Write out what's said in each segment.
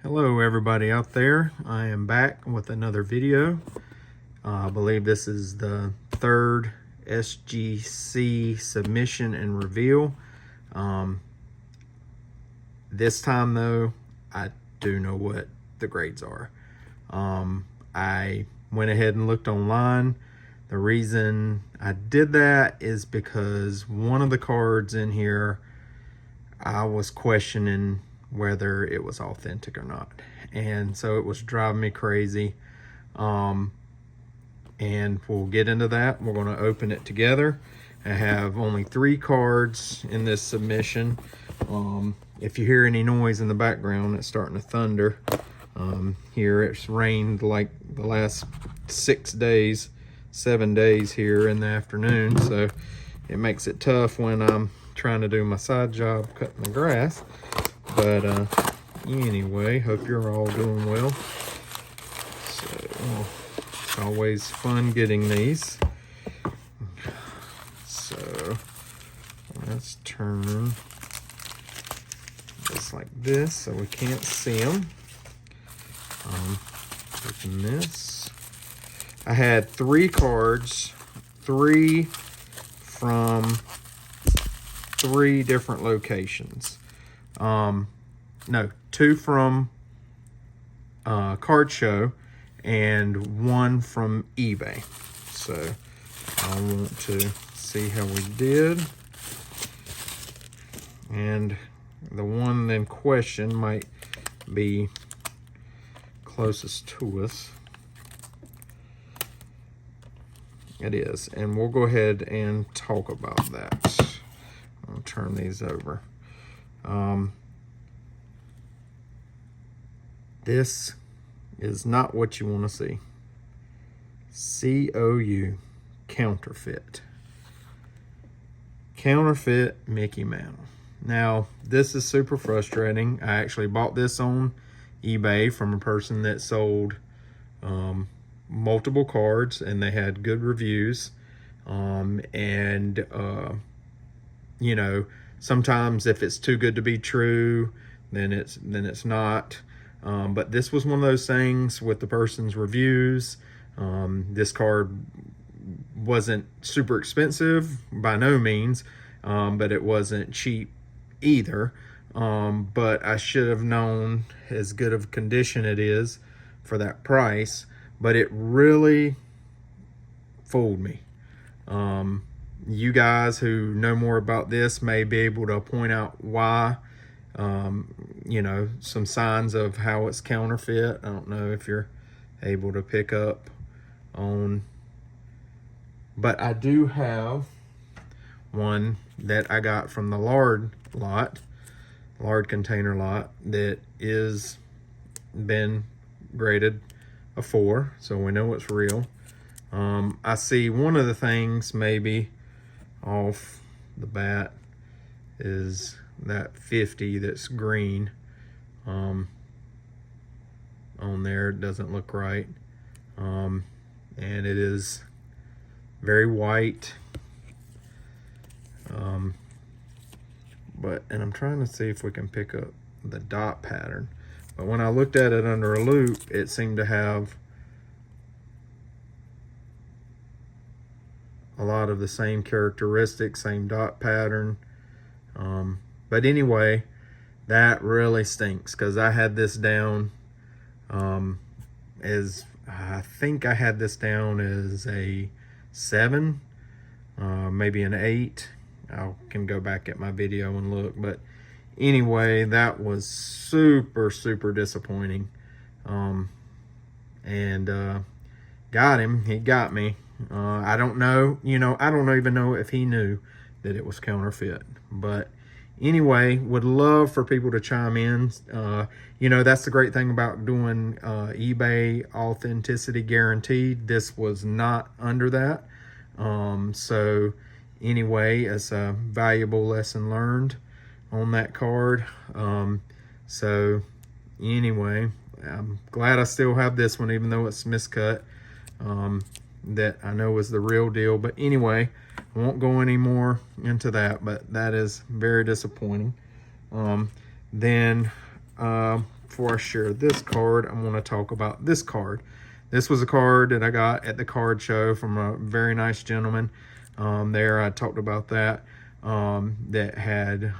Hello everybody out there. I am back with another video. I believe this is the third SGC submission and reveal. This time though, I do know what the grades are. I went ahead and looked online. The reason I did that is because one of the cards in here, I was questioning whether it was authentic or not, and so it was driving me crazy. And we'll get into that. We're going to open it together. I have only 3 cards in this submission. If you hear any noise in the background, it's starting to thunder. Here it's rained like the last 7 days here in the afternoon, so it makes it tough when I'm trying to do my side job cutting the grass. But anyway, hope you're all doing well. So it's always fun getting these. So let's turn this like this so we can't see them. Open this. I had 3 cards, 3 from 3 different locations. No, 2 from Card Show and 1 from eBay. So I want to see how we did. And the one in question might be closest to us. It is, and we'll go ahead and talk about that. I'll turn these over. This is not what you want to see. COU, counterfeit. Counterfeit Mickey Mantle. Now, this is super frustrating. I actually bought this on eBay from a person that sold multiple cards, and they had good reviews. You know, sometimes if it's too good to be true, then it's not. But this was one of those things with the person's reviews. This card wasn't super expensive by no means, but it wasn't cheap either. But I should have known as good of condition it is for that price, but it really fooled me. You guys who know more about this may be able to point out why, you know, some signs of how it's counterfeit. I don't know if you're able to pick up on, but I do have one that I got from the lard container lot that is been graded a 4, so we know it's real. I see one of the things maybe off the bat is that 50 that's green on there. It doesn't look right, and it is very white. And I'm trying to see if we can pick up the dot pattern, but when I looked at it under a loop, it seemed to have a lot of the same characteristics, same dot pattern. But anyway, that really stinks, because I had this down as, I think I had this down as a 7, maybe an 8. I can go back at my video and look, but anyway, that was super disappointing. Got him. He got me. I don't know, you know, I don't even know if he knew that it was counterfeit. But anyway, would love for people to chime in. You know, that's the great thing about doing eBay authenticity guaranteed. This was not under that. So anyway, it's a valuable lesson learned on that card. So anyway, I'm glad I still have this one, even though it's miscut. That I know is the real deal. But anyway, I won't go any more into that, but that is very disappointing. Then before I share this card, I want to talk about this card. This was a card that I got at the card show from a very nice gentleman. There I talked about that. That had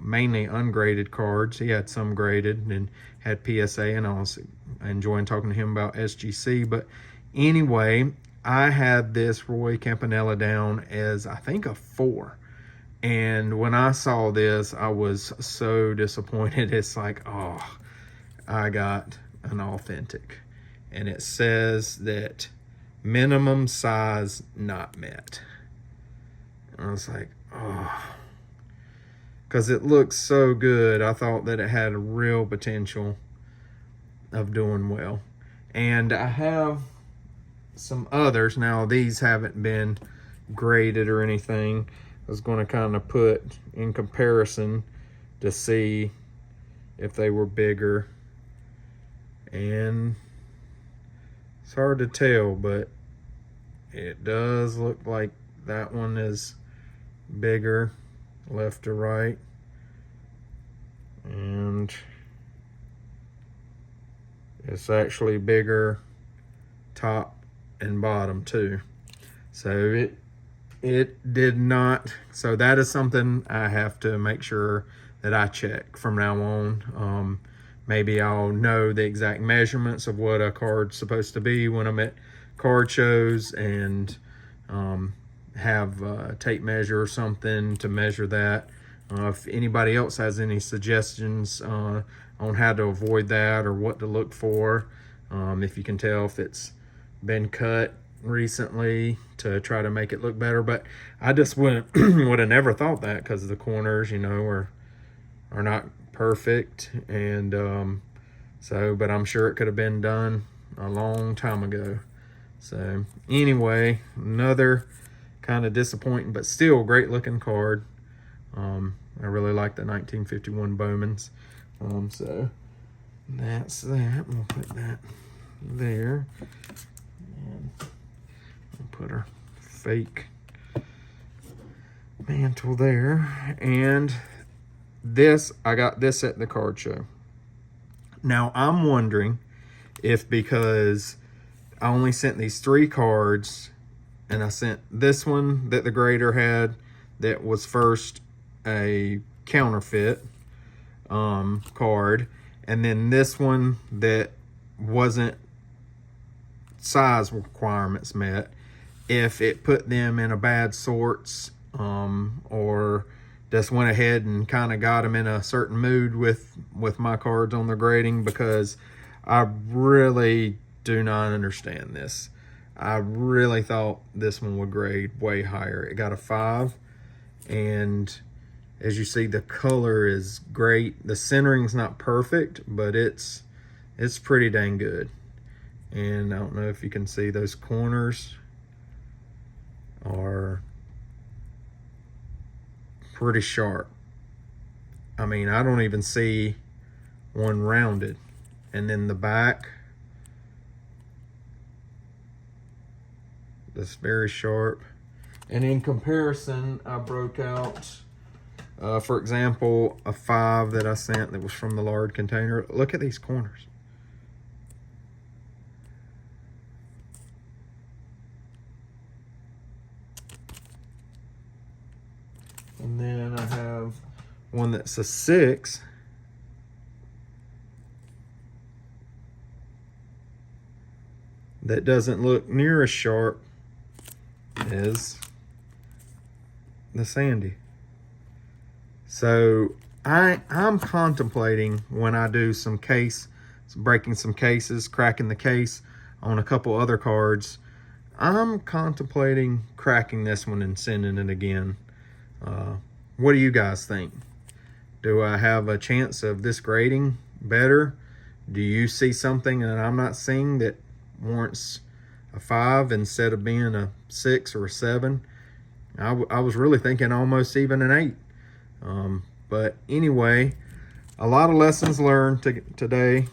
mainly ungraded cards. He had some graded and had PSA, and I was enjoying talking to him about SGC. But anyway, I had this Roy Campanella down as, I think, a 4. And when I saw this, I was so disappointed. It's like, oh, I got an authentic. And it says that minimum size not met. And I was like, oh, because it looks so good. I thought that it had a real potential of doing well. And I have some others. Now, these haven't been graded or anything. I was going to kind of put in comparison to see if they were bigger. And it's hard to tell, but it does look like that one is bigger left to right. And it's actually bigger top and bottom too. So it did not. So that is something I have to make sure that I check from now on. Maybe I'll know the exact measurements of what a card's supposed to be when I'm at card shows, and have a tape measure or something to measure that. If anybody else has any suggestions on how to avoid that or what to look for, if you can tell if it's been cut recently to try to make it look better. But I just would have never thought that, because the corners, you know, are not perfect. And but I'm sure it could have been done a long time ago. So anyway, another kind of disappointing but still great looking card. I really like the 1951 Bowmans. So that's that. We'll put that there. And we'll put our fake Mantle there. And this, I got this at the card show. Now I'm wondering if, because I only sent these 3 cards, and I sent this one that the grader had that was first a counterfeit card, and then this one that wasn't size requirements met, if it put them in a bad sorts, or just went ahead and kind of got them in a certain mood with my cards on the grading, because I really do not understand this. I really thought this one would grade way higher. It got a 5, and as you see, the color is great. The centering's not perfect, but it's pretty dang good. And I don't know if you can see, those corners are pretty sharp. I mean, I don't even see one rounded. And then the back, that's very sharp. And in comparison, I broke out, for example, a 5 that I sent that was from the lard container. Look at these corners. And then I have one that's a 6. That doesn't look near as sharp as the Sandy. So I'm contemplating, when I do some breaking some cases, cracking the case on a couple other cards, I'm contemplating cracking this one and sending it again. What do you guys think? Do I have a chance of this grading better? Do you see something that I'm not seeing that warrants a 5 instead of being a 6 or a 7? I was really thinking almost even an 8. But anyway, a lot of lessons learned today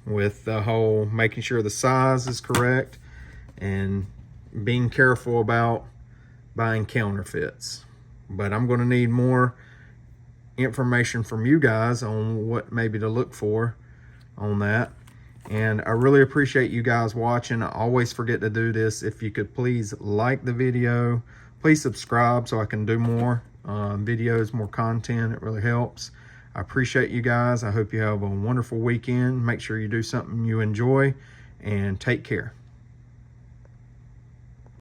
with the whole making sure the size is correct and being careful about buying counterfeits. But I'm going to need more information from you guys on what maybe to look for on that. And I really appreciate you guys watching. I always forget to do this. If you could please like the video, please subscribe so I can do more videos, more content. It really helps. I appreciate you guys. I hope you have a wonderful weekend. Make sure you do something you enjoy, and take care.